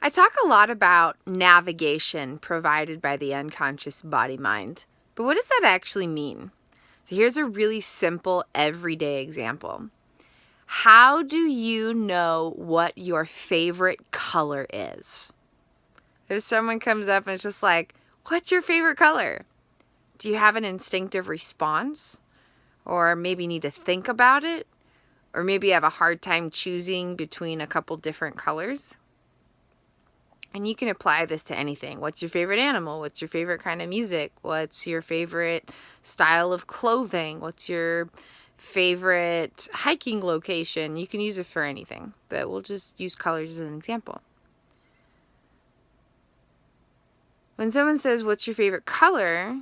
I talk a lot about navigation provided by the unconscious body-mind, but what does that actually mean? So here's a really simple everyday example. How do you know what your favorite color is? If someone comes up and it's just like, what's your favorite color? Do you have an instinctive response? Or maybe need to think about it? Or maybe you have a hard time choosing between a couple different colors? And you can apply this to anything. What's your favorite animal? What's your favorite kind of music? What's your favorite style of clothing? What's your favorite hiking location? You can use it for anything, but we'll just use colors as an example. When someone says, what's your favorite color?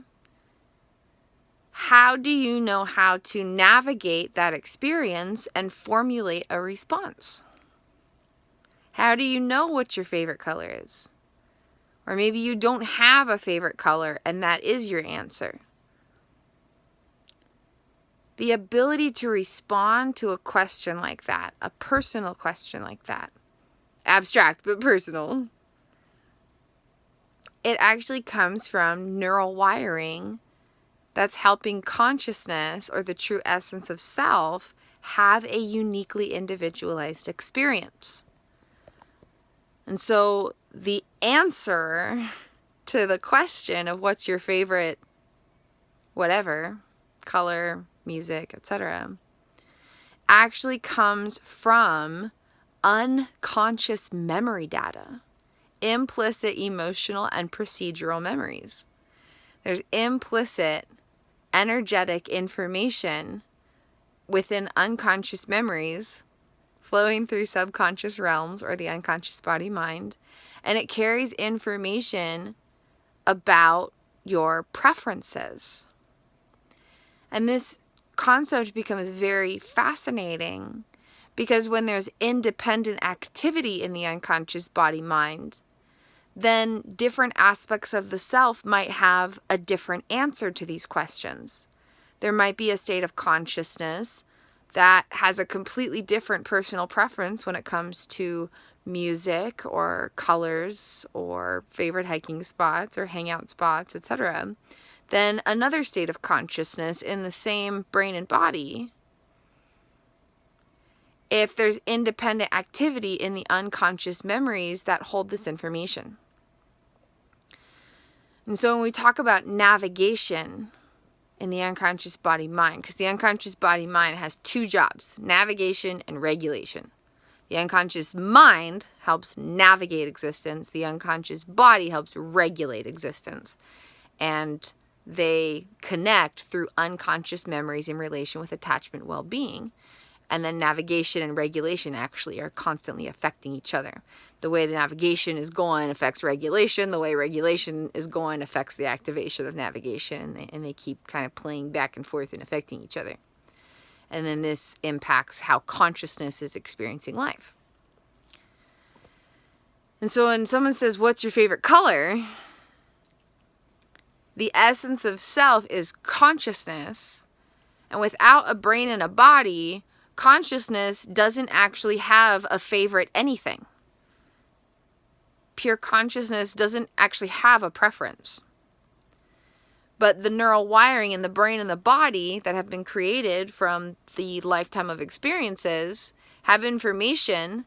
How do you know how to navigate that experience and formulate a response? How do you know what your favorite color is? Or maybe you don't have a favorite color and that is your answer. The ability to respond to a question like that, a personal question like that, abstract but personal, it actually comes from neural wiring that's helping consciousness, or the true essence of self, have a uniquely individualized experience. And so the answer to the question of what's your favorite whatever, color, music, etc., actually comes from unconscious memory data, implicit emotional and procedural memories. There's implicit energetic information within unconscious memories flowing through subconscious realms or the unconscious body mind, and it carries information about your preferences. And this concept becomes very fascinating because when there's independent activity in the unconscious body mind, then different aspects of the self might have a different answer to these questions. There might be a state of consciousness that has a completely different personal preference when it comes to music or colors or favorite hiking spots or hangout spots, etc., than another state of consciousness in the same brain and body if there's independent activity in the unconscious memories that hold this information. And so when we talk about navigation in the unconscious body mind, because the unconscious body mind has two jobs, navigation and regulation. The unconscious mind helps navigate existence. The unconscious body helps regulate existence. And they connect through unconscious memories in relation with attachment well-being. And then navigation and regulation actually are constantly affecting each other. The way the navigation is going affects regulation. The way regulation is going affects the activation of navigation. And they keep kind of playing back and forth and affecting each other. And then this impacts how consciousness is experiencing life. And so when someone says, what's your favorite color? The essence of self is consciousness. And without a brain and a body, consciousness doesn't actually have a favorite anything. Pure consciousness doesn't actually have a preference. But the neural wiring in the brain and the body that have been created from the lifetime of experiences have information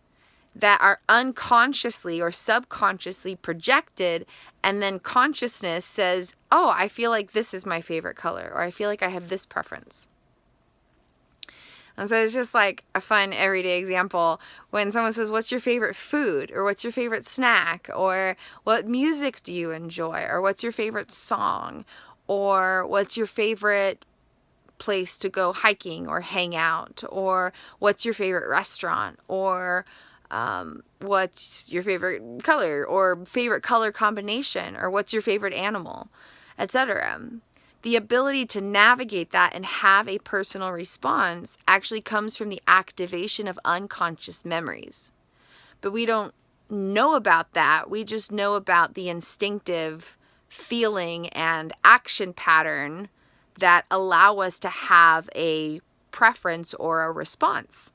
that are unconsciously or subconsciously projected, and then consciousness says, oh, I feel like this is my favorite color, or I feel like I have this preference. And so it's just like a fun everyday example when someone says, what's your favorite food? Or what's your favorite snack? Or what music do you enjoy? Or what's your favorite song? Or what's your favorite place to go hiking or hang out? Or what's your favorite restaurant? Or what's your favorite color? Or favorite color combination? Or what's your favorite animal? Etc. The ability to navigate that and have a personal response actually comes from the activation of unconscious memories. But we don't know about that. We just know about the instinctive feeling and action pattern that allow us to have a preference or a response.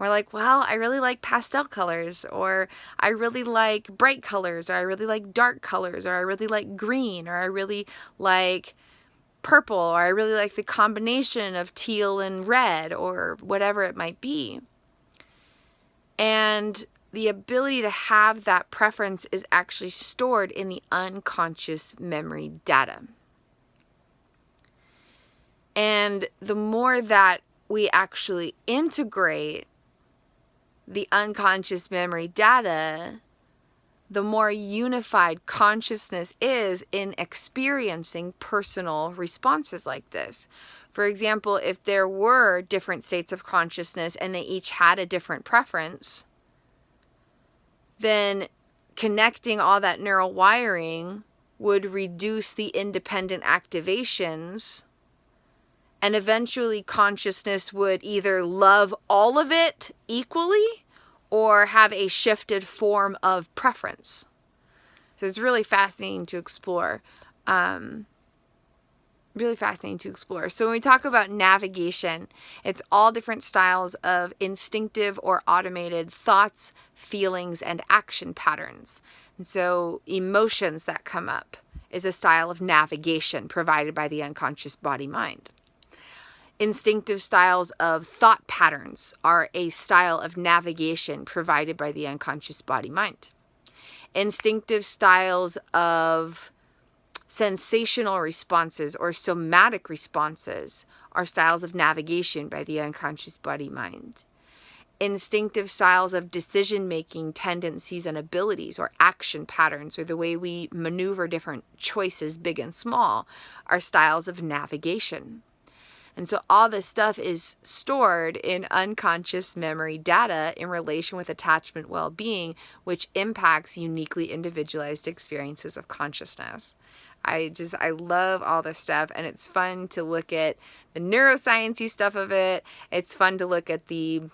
We're like, well, I really like pastel colors, or I really like bright colors, or I really like dark colors, or I really like green, or I really like purple, or I really like the combination of teal and red, or whatever it might be. And the ability to have that preference is actually stored in the unconscious memory data. And the more that we actually integrate the unconscious memory data, the more unified consciousness is in experiencing personal responses like this. For example, if there were different states of consciousness and they each had a different preference, then connecting all that neural wiring would reduce the independent activations, and eventually consciousness would either love all of it equally or have a shifted form of preference. So it's really fascinating to explore. So when we talk about navigation, it's all different styles of instinctive or automated thoughts, feelings, and action patterns. And so emotions that come up is a style of navigation provided by the unconscious body-mind. Instinctive styles of thought patterns are a style of navigation provided by the unconscious body-mind. Instinctive styles of sensational responses or somatic responses are styles of navigation by the unconscious body-mind. Instinctive styles of decision-making tendencies and abilities or action patterns, or the way we maneuver different choices, big and small, are styles of navigation. And so all this stuff is stored in unconscious memory data in relation with attachment well-being, which impacts uniquely individualized experiences of consciousness. I love all this stuff, and it's fun to look at the neuroscience-y stuff of it. It's fun to look at the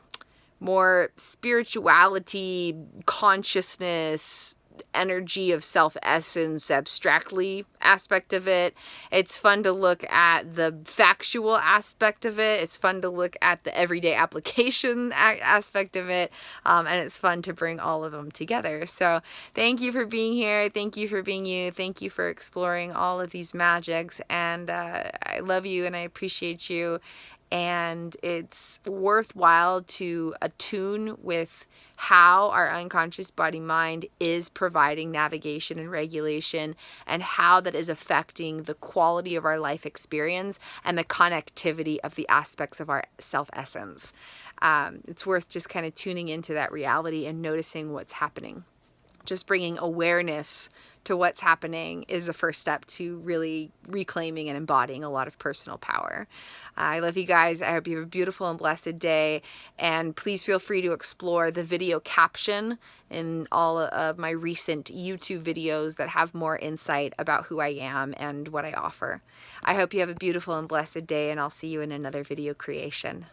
more spirituality, consciousness, energy of self-essence, abstractly aspect of it. It's fun to look at the factual aspect of it. It's fun to look at the everyday application aspect of it. And it's fun to bring all of them together. So thank you for being here. Thank you for being you. Thank you for exploring all of these magics. And I love you and I appreciate you. And it's worthwhile to attune with how our unconscious body-mind is providing navigation and regulation, and how that is affecting the quality of our life experience and the connectivity of the aspects of our self-essence. It's worth just kind of tuning into that reality and noticing what's happening. Just bringing awareness to what's happening is the first step to really reclaiming and embodying a lot of personal power. I love you guys. I hope you have a beautiful and blessed day. And please feel free to explore the video caption in all of my recent YouTube videos that have more insight about who I am and what I offer. I hope you have a beautiful and blessed day, and I'll see you in another video creation.